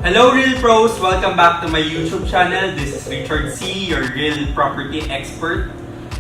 Hello Real Pros! Welcome back to my YouTube channel. This is Richard C, your real property expert.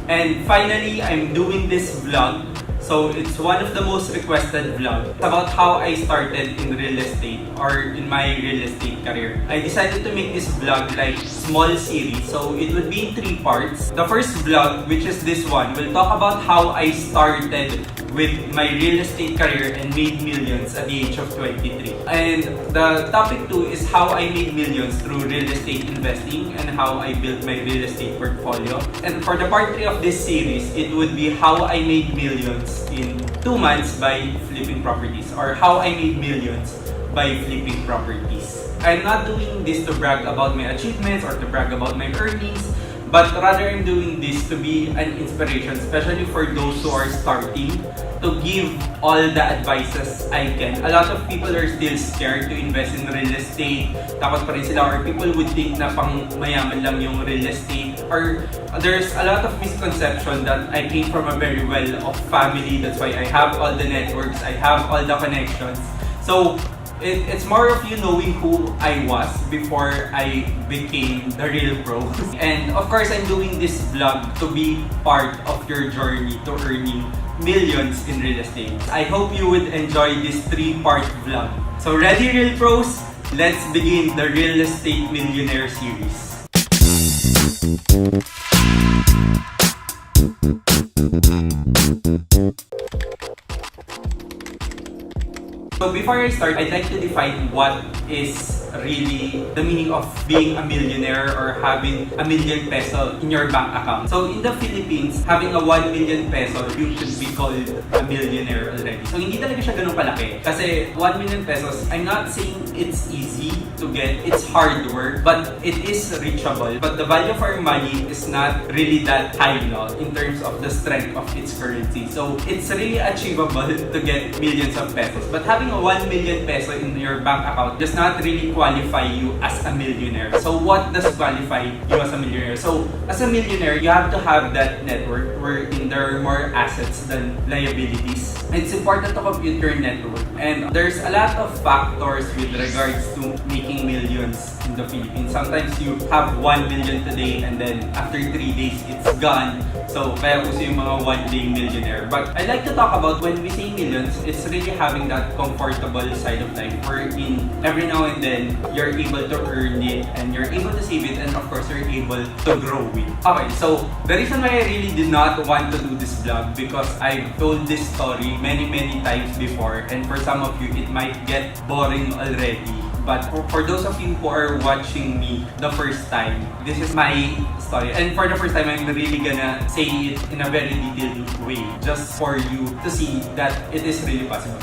And finally, I'm doing this vlog. So it's one of the most requested vlogs about how I started in real estate or in my real estate career. I decided to make this vlog like small series. So it would be in 3 parts. The first vlog, which is this one, will talk about how I started with my real estate career and made millions at the age of 23. And the topic 2 is how I made millions through real estate investing and how I built my real estate portfolio. And for the part 3 of this series, it would be how I made millions in 2 months by flipping properties, or how I made millions by flipping properties. I'm not doing this to brag about my achievements or to brag about my earnings, but rather I'm doing this to be an inspiration, especially for those who are starting, to give all the advices I can. A lot of people are still scared to invest in real estate. Takot pa rin sila, or people would think na pang mayaman lang yung real estate. Or there's a lot of misconception that I came from a very well-off family. That's why I have all the networks, I have all the connections. So it's more of you knowing who I was before I became the real pro. And of course, I'm doing this vlog to be part of your journey to earning millions in real estate. I hope you would enjoy this 3-part vlog. So ready, real pros? Let's begin the Real Estate Millionaire series. So before I start, I'd like to define what is really the meaning of being a millionaire or having a million peso in your bank account. So in the Philippines, having a 1 million peso, you should be called a millionaire already. So hindi talaga siya ganun kalaki. Kasi 1 million pesos, I'm not saying it's easy to get, it's hard work, but it is reachable. But the value of our money is not really that high, no, in terms of the strength of its currency. So it's really achievable to get millions of pesos. But having a 1 million peso in your bank account does not really qualify you as a millionaire. So what does qualify you as a millionaire? So as a millionaire, you have to have that network wherein there are more assets than liabilities. It's important to compute your net worth. And there's a lot of factors with regards to making millions in the Philippines. Sometimes you have 1 million today and then after 3 days, it's gone. So kaya uso yung mga 1-day millionaire. But I like to talk about when we say millions, it's really having that comfortable side of life wherein every now and then, you're able to earn it and you're able to save it, and of course, you're able to grow it. Okay, so the reason why I really did not want to do this vlog because I've told this story many times before, and for some of you, it might get boring already. But for those of you who are watching me the first time, this is my story. And for the first time, I'm really gonna say it in a very detailed way, just for you to see that it is really possible.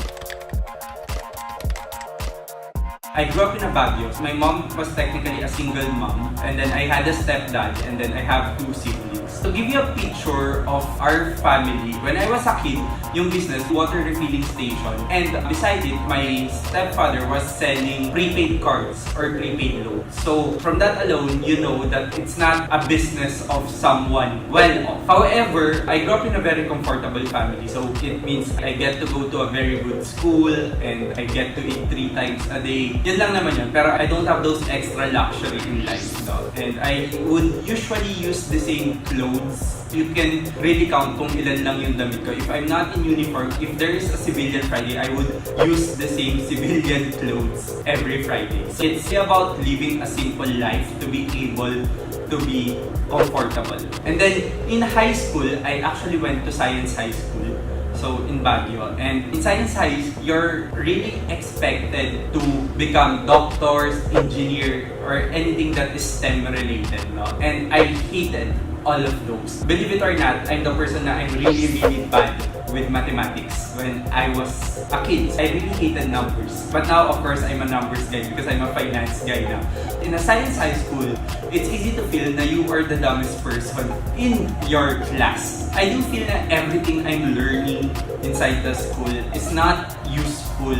I grew up in a Baguio. My mom was technically a single mom, and then I had a stepdad, and then I have 2 siblings. To give you a picture of our family, when I was a kid, yung business, water refilling station, and beside it, my stepfather was selling prepaid cards or prepaid loans. So from that alone, you know that it's not a business of someone well-off. However, I grew up in a very comfortable family, so it means I get to go to a very good school, and I get to eat 3 times a day. Yun lang naman yun. Pero I don't have those extra luxury in life, no? And I would usually use the same clothes. You can really count kung ilan lang yung damit ko. If I'm not in uniform, if there is a civilian Friday, I would use the same civilian clothes every Friday. So it's about living a simple life to be able to be comfortable. And then in high school, I actually went to Science High School. So in Baguio, and in Science High, you're really expected to become doctors, engineer, or anything that is STEM related, no? And I hated all of those. Believe it or not, I'm the person na I'm really bad with mathematics when I was a kid. I really hated numbers. But now, of course, I'm a numbers guy because I'm a finance guy now. In a Science High School, it's easy to feel na you are the dumbest person in your class. I do feel that everything I'm learning inside the school is not useful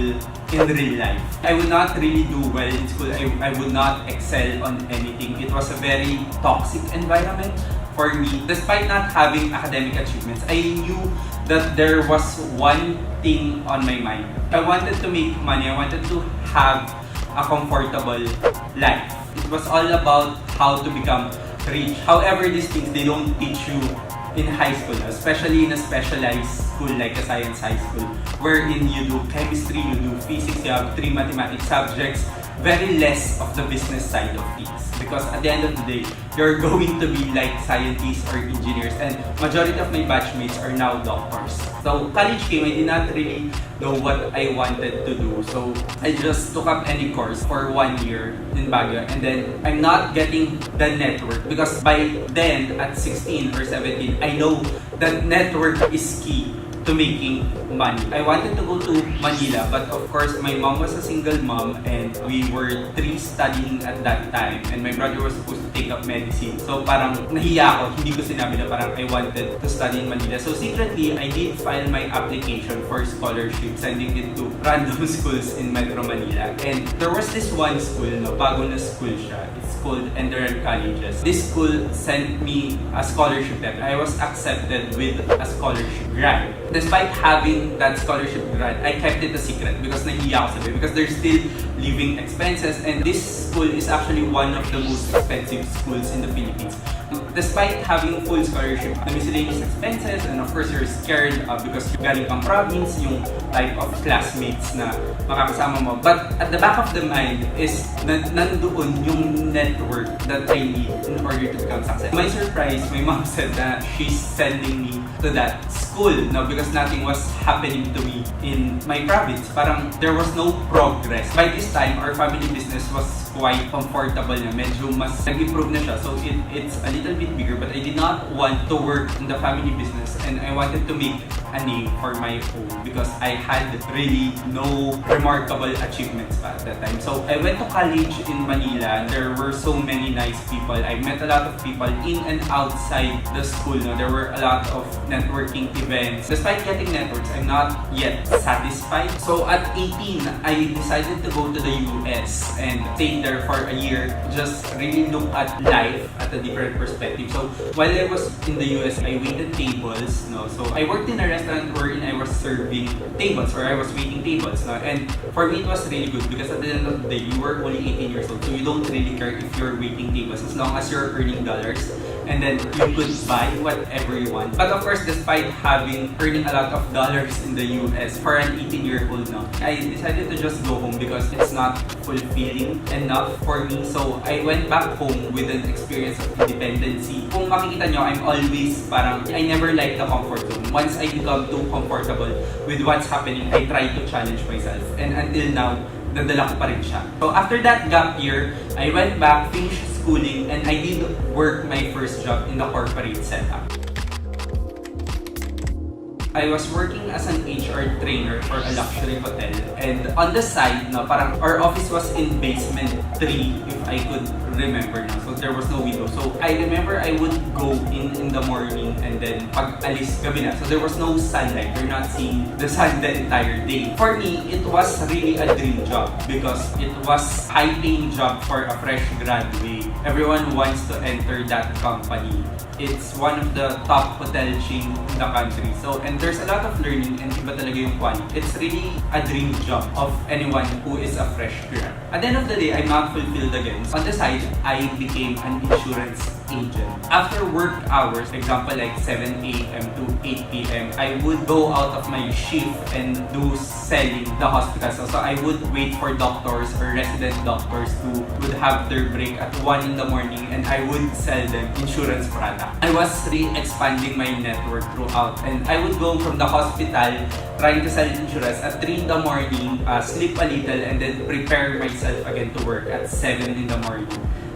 in real life. I would not really do well in school. I would not excel on anything. It was a very toxic environment for me. Despite not having academic achievements, I knew that there was one thing on my mind. I wanted to make money. I wanted to have a comfortable life. It was all about how to become rich. However, these things, they don't teach you in high school, especially in a specialized school like a science high school, wherein you do chemistry, you do physics, you have 3 mathematics subjects, very less of the business side of things. Because at the end of the day, you're going to be like scientists or engineers, and majority of my batchmates are now doctors. So college came, I did not really know what I wanted to do. So I just took up any course for 1 year in Baguio, and then I'm not getting the network because by then at 16 or 17, I know that network is key to making money. I wanted to go to Manila, but of course, my mom was a single mom and we were 3 studying at that time, and my brother was supposed to take up medicine. So parang nahiya ako, hindi ko sinabi na parang I wanted to study in Manila. So secretly, I did file my application for scholarship, sending it to random schools in Metro Manila. And there was this one school, bago na school siya. It's called Enderan Colleges. This school sent me a scholarship letter. I was accepted with a scholarship grant. Despite having that scholarship grant, I kept it a secret because nahiya ako sabi, because there's still living expenses, and this school is actually one of the most expensive schools in the Philippines. Despite having full scholarship, the miscellaneous expenses, and of course you're scared because you're galing kang province, yung type of classmates na makakasama mo. But at the back of the mind is nandoon yung network that I need in order to become successful. My surprise, my mom said that she's sending me to that school, no, because nothing was happening to me in my province. Parang there was no progress. By this time, our family business was quite comfortable na. Medyo mas nag-improve na siya. So it's a little bit bigger, but I did not want to work in the family business, and I wanted to make a name for my own because I had really no remarkable achievements at that time. So I went to college in Manila. There were so many nice people. I met a lot of people in and outside the school. No? There were a lot of networking events. Despite getting networks, I'm not yet satisfied. So at 18, I decided to go to the US and stay there for a year. Just really look at life at a different perspective. So while I was in the US, I waited tables. No? So I worked in a restaurant wherein I was serving tables, or I was waiting tables. No? And for me, it was really good because at the end of the day, you were only 18 years old. So you don't really care if you're waiting tables as long as you're earning dollars. And then you could buy whatever you want. But of course, despite earning a lot of dollars in the US for an 18-year-old now, I decided to just go home because it's not fulfilling enough for me. So I went back home with an experience of independency. Kung makikita nyo, I'm always parang, I never like the comfort zone. Once I become too comfortable with what's happening, I try to challenge myself. And until now, nadala ko pa rin siya. So after that gap year, I went back, finished schooling, and I did work my first job in the corporate setup. I was working as an HR trainer for a luxury hotel, and on the side, no, parang our office was in basement 3, if I could remember now. So there was no window. So I remember I would go in the morning, and then pag alis gabi na. So there was no sunlight. You're not seeing the sun the entire day. For me, it was really a dream job because it was high-paying job for a fresh graduate. Everyone wants to enter that company. It's one of the top hotel chain in the country. So, and there's a lot of learning, and iba talaga yung quality. It's really a dream job of anyone who is a fresh grad. At the end of the day, I'm not fulfilled again. On the side, I became an insurance agent. After work hours, example like 7 a.m. to 8 p.m., I would go out of my shift and do selling the hospital. So I would wait for doctors or resident doctors who would have their break at 1 in the morning, and I would sell them insurance products. I was re-expanding my network throughout, and I would go from the hospital trying to sell insurance at 3 in the morning, sleep a little, and then prepare myself again to work at 7 in the morning.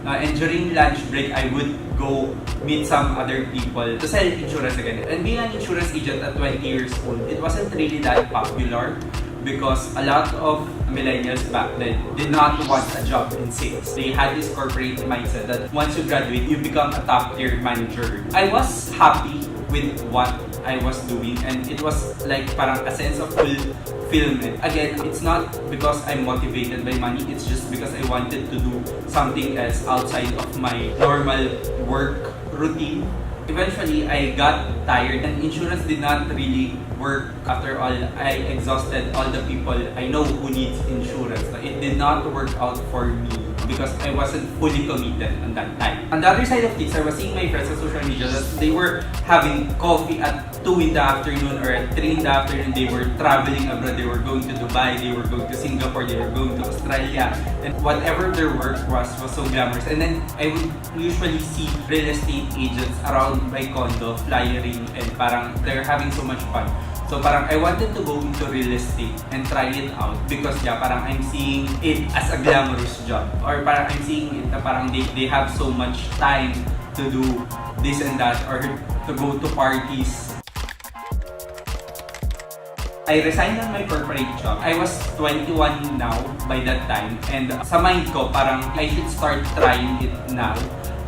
And during lunch break, I would go meet some other people to sell insurance again. And being an insurance agent at 20 years old, it wasn't really that popular because a lot of millennials back then did not want a job in sales. They had this corporate mindset that once you graduate, you become a top-tier manager. I was happy with what I was doing, and it was like parang a sense of fulfillment. Again, it's not because I'm motivated by money, it's just because I wanted to do something else outside of my normal work routine. Eventually, I got tired and insurance did not really work. After all, I exhausted all the people I know who needs insurance. It did not work out for me because I wasn't fully committed on that time. On the other side of things, I was seeing my friends on social media that they were having coffee at 2 in the afternoon or at 3 in the afternoon. They were traveling abroad. They were going to Dubai. They were going to Singapore. They were going to Australia. And whatever their work was so glamorous. And then I would usually see real estate agents around my condo flyering and parang they're having so much fun. So parang I wanted to go into real estate and try it out because parang I'm seeing it as a glamorous job. Or parang I'm seeing it na parang they have so much time to do this and that or to go to parties. I resigned on my corporate job. I was 21 now by that time and sa mind ko parang I should start trying it now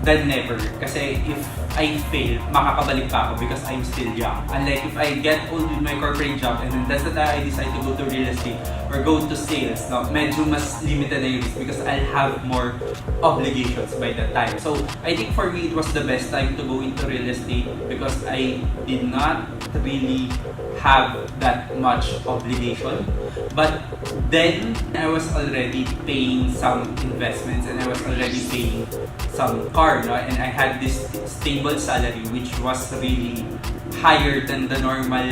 than never. Kasi if I fail, makakabalik pa ako because I'm still young. Unlike if I get old with my corporate job and then that's the time I decide to go to real estate or go to sales, no, medyo mas limited na yung risk because I'll have more obligations by that time. So I think for me, it was the best time to go into real estate because I did not really have that much obligation. But then, I was already paying some investments and I was already paying some car, no? And I had this stable salary which was really higher than the normal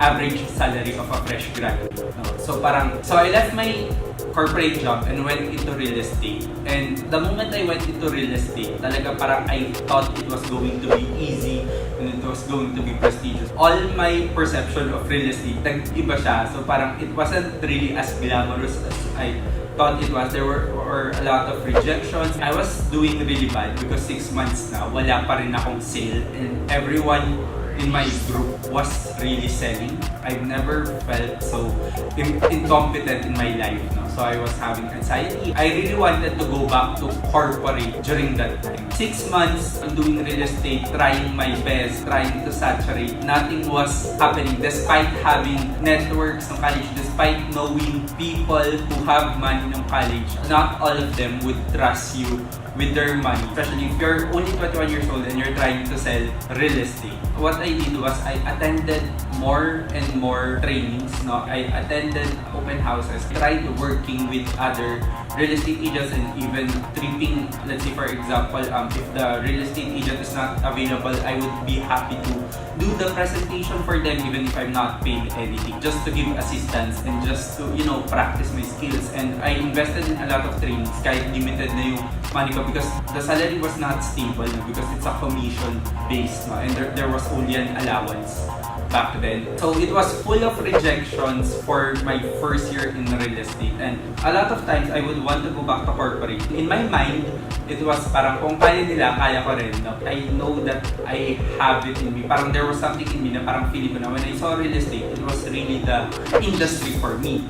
average salary of a fresh graduate. No? So I left my corporate job and went into real estate. And the moment I went into real estate, talaga parang I thought it was going to be easy and it was going to be prestigious. All my perception of real estate, nag-iba siya. So parang it wasn't really as glamorous as I thought it was. There were a lot of rejections. I was doing really bad because 6 months na, wala pa rin akong sale and everyone in my group was really selling. I've never felt so incompetent in my life. No? So I was having anxiety. I really wanted to go back to corporate during that time. 6 months doing real estate, trying my best, trying to saturate. Nothing was happening despite having networks ng college, despite knowing people who have money ng college. Not all of them would trust you with their money, especially if you're only 21 years old and you're trying to sell real estate. What I did was I attended more and more trainings. No, I attended open houses, tried working with other real estate agents and even tripping. Let's say for example, if the real estate agent is not available, I would be happy to do the presentation for them even if I'm not paid anything, just to give assistance and just to practice my skills. And I invested in a lot of trainings kahit limited na yung money ko because the salary was not stable, no? Because it's a commission based, no? And there was only an allowance back then. So it was full of rejections for my first year in real estate. And a lot of times I would want to go back to corporate. In my mind, it was parang kung kaya nila, kaya ko rin. No? I know that I have it in me. Parang there was something in me na parang feeling ko na when I saw real estate, it was really the industry for me.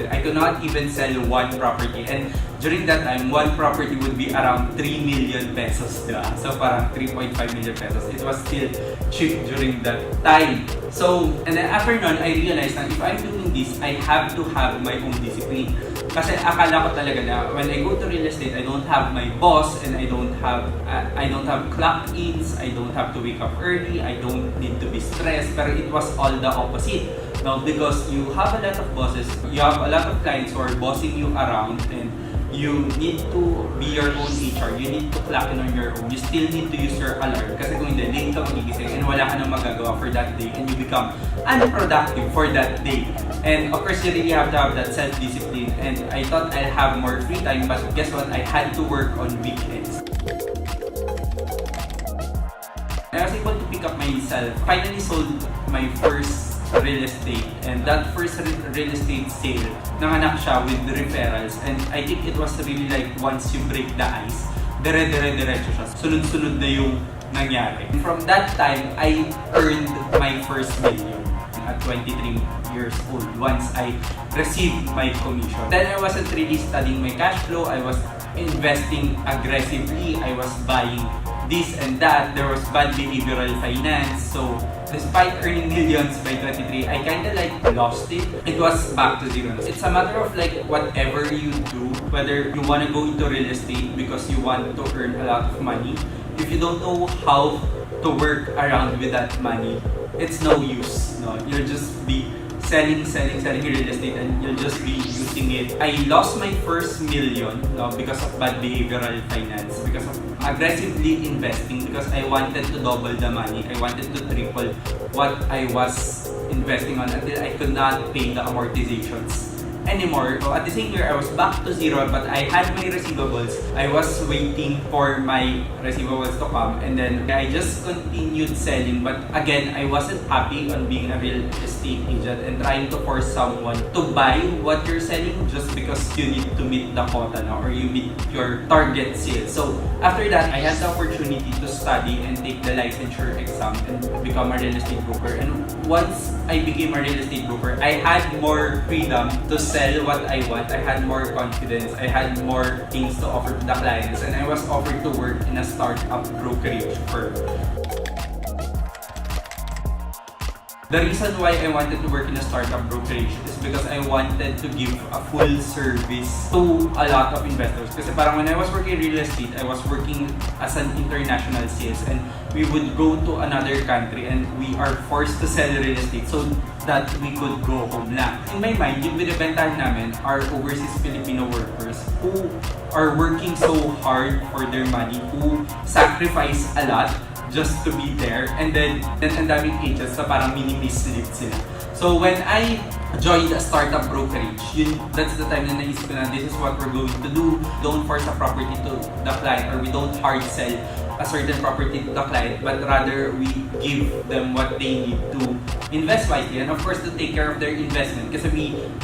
I could not even sell one property. And during that time, one property would be around 3 million pesos. Diba? So parang 3.5 million pesos. It was still cheap during that time. So, and then after nun, I realized that if I'm doing this, I have to have my own discipline. Kasi akala ko talaga na when I go to real estate, I don't have my boss and I don't have clock-ins, I don't have to wake up early, I don't need to be stressed. Pero it was all the opposite. No, because you have a lot of bosses, you have a lot of clients who are bossing you around and you need to be your own HR. You need to clock in on your own. You still need to use your alarm. Kasi kung hindi, late ka magigising and wala ka nang magagawa for that day and you become unproductive for that day. And of course, you really have to have that self-discipline. And I thought I'll have more free time, but guess what? I had to work on weekends. I was able to pick up myself. Finally sold my first real estate, and that first real estate sale, nanganak siya with referrals, and I think it was really like once you break the ice, dire-diretso siya. Sunod-sunod na yung nangyari. And from that time, I earned my first million at 23 years old once I received my commission. Then I wasn't really studying my cash flow, I was investing aggressively, I was buying this and that, there was bad behavioral finance. So despite earning millions by 23, I kinda like lost it. It was back to zero. It's a matter of like whatever you do, whether you wanna go into real estate because you want to earn a lot of money, if you don't know how to to work around with that money, it's no use. No, you'll just be selling real estate and you'll just be using it. I lost my first million because of bad behavioral finance, because of aggressively investing, because I wanted to double the money. I wanted to triple what I was investing on until I could not pay the amortizations anymore. So at the same year, I was back to zero, but I had my receivables. I was waiting for my receivables to come, and then I just continued selling. But again, I wasn't happy on being a real estate agent and trying to force someone to buy what you're selling just because you need to meet the quota or you meet your target sales. So after that, I had the opportunity to study and take the licensure exam and become a real estate broker. And once I became a real estate broker, I had more freedom to sell what I want. I had more confidence. I had more things to offer to the clients, and I was offered to work in a startup brokerage firm. The reason why I wanted to work in a startup brokerage is because I wanted to give a full service to a lot of investors. Kasi parang when I was working in real estate, I was working as an international sales, and we would go to another country and we are forced to sell real estate so that we could go home lang. In my mind, yung binibentahan namin are overseas Filipino workers who are working so hard for their money, who sacrifice a lot just to be there, and then ang daming agents na parang mini-mislead sila. So when I joined a startup brokerage, that's the time na naisip ko na this is what we're going to do. Don't force a property to the client, or we don't hard sell a certain property to the client, but rather we give them what they need to invest wisely, and of course to take care of their investment. Kasi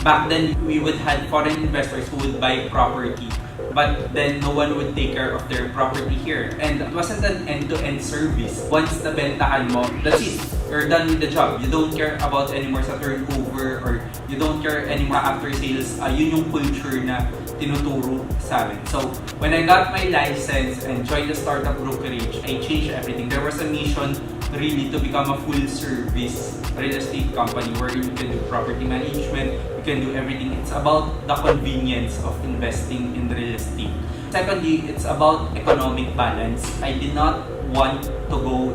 back then we would have foreign investors who would buy property, but then no one would take care of their property here. And it wasn't an end-to-end service. Once nabentahan mo, that's it. You're done with the job. You don't care about anymore sa turnover, or you don't care anymore after sales. Yun yung culture na tinuturo sa amin. So, when I got my license and joined the startup brokerage, I changed everything. There was a mission really to become a full-service real estate company where you can do property management, you can do everything. It's about the convenience of investing in real estate. Secondly, it's about economic balance. I did not want to go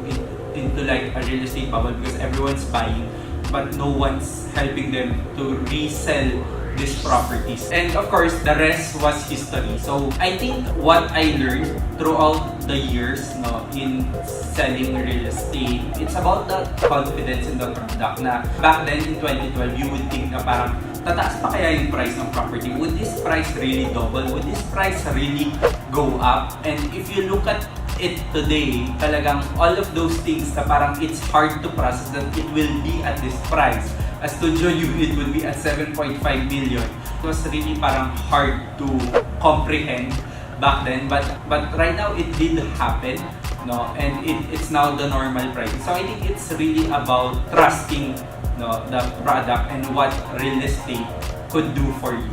into like a real estate bubble because everyone's buying, but no one's helping them to resell these properties. And of course, the rest was history. So I think what I learned throughout the years in selling real estate, it's about the confidence in the product. Na back then in 2012, you would think na parang tataas pa kaya yung price ng property? Would this price really double? Would this price really go up? And if you look at it today, talagang all of those things na parang it's hard to process that it will be at this price. A studio unit would be at 7.5 million. It was really parang hard to comprehend back then, but right now it did happen, and it's now the normal price. So I think it's really about trusting the product and what real estate could do for you.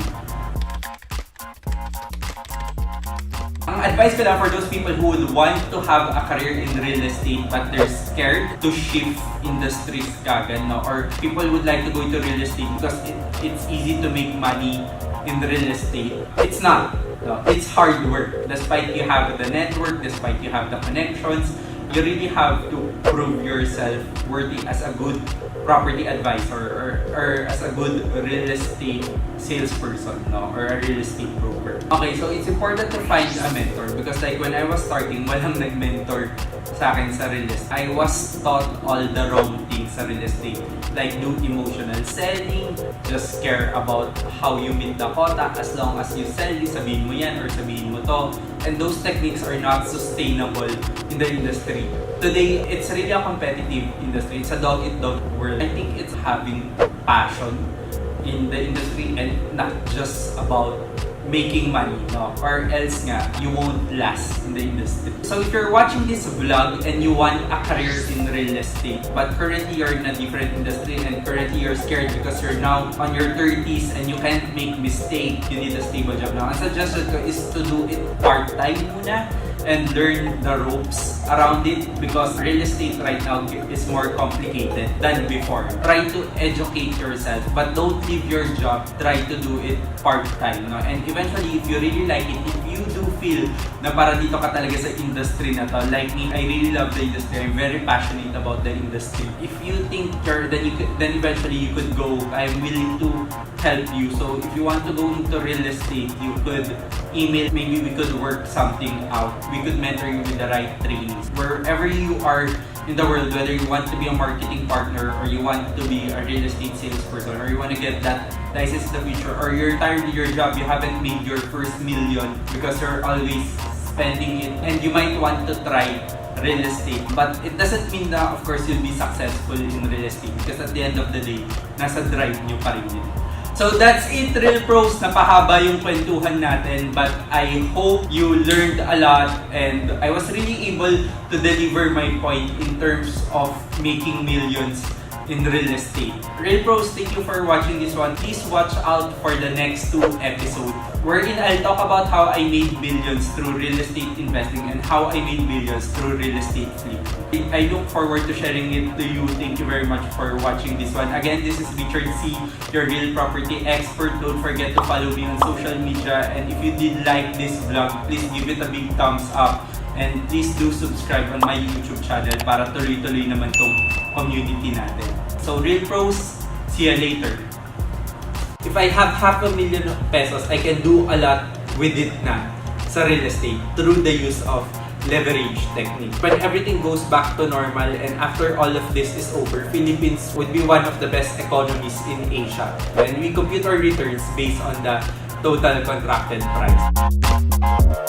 Ang advice ko lang for those people who would want to have a career in real estate but they're scared to shift industries kagad, or people would like to go into real estate because it's easy to make money in real estate. It's not. It's hard work. Despite you have the network, despite you have the connections, you really have to prove yourself worthy as a good property advisor or as a good real estate salesperson, or a real estate broker. Okay, so it's important to find a mentor because like when I was starting, walang nag-mentor sa akin sa real estate. I was taught all the wrong things sa real estate. Like do emotional selling, just care about how you meet the quota. As long as you sell, sabihin mo yan or sabihin mo to. And those techniques are not sustainable in the industry. Today, it's really a competitive industry. It's a dog-eat-dog world. I think it's having passion in the industry and not just about making money, or else nga, you won't last in the industry. So if you're watching this vlog and you want a career in real estate, but currently you're in a different industry and currently you're scared because you're now on your 30s and you can't make mistakes, you need a stable job now. Ang suggestion ko is to do it part-time muna and learn the ropes around it because real estate right now is more complicated than before. Try to educate yourself but don't leave your job. Try to do it part-time. No? And eventually, if you really like it, if you do feel na para dito ka talaga sa industry na to, like me, I really love the industry. I'm very passionate about the industry. If you think then eventually you could go. I'm willing to help you. So if you want to go into real estate, you could email. Maybe we could work something out. We could mentor you with the right trainings. Wherever you are in the world, whether you want to be a marketing partner or you want to be a real estate salesperson or you want to get that license in the future or you're tired of your job, you haven't made your first million because you're always spending it and you might want to try real estate. But it doesn't mean that of course you'll be successful in real estate because at the end of the day, nasa drive nyo pa rin yun. So that's it, REALPROS. Napahaba yung kwentuhan natin but I hope you learned a lot and I was really able to deliver my point in terms of making millions in real estate. REALPROS, thank you for watching this one. Please watch out for the next 2 episodes wherein I'll talk about how I made billions through real estate investing and how I made billions through real estate flipping. I look forward to sharing it to you. Thank you very much for watching this one. Again, this is Richard C, your real property expert. Don't forget to follow me on social media and if you did like this vlog, please give it a big thumbs up and please do subscribe on my YouTube channel para tuloy-tuloy naman tong community natin. So REALPROS, see you later. If I have $500,000 pesos, I can do a lot with it na sa real estate through the use of leverage technique. When everything goes back to normal and after all of this is over, Philippines would be one of the best economies in Asia. When we compute our returns based on the total contracted price.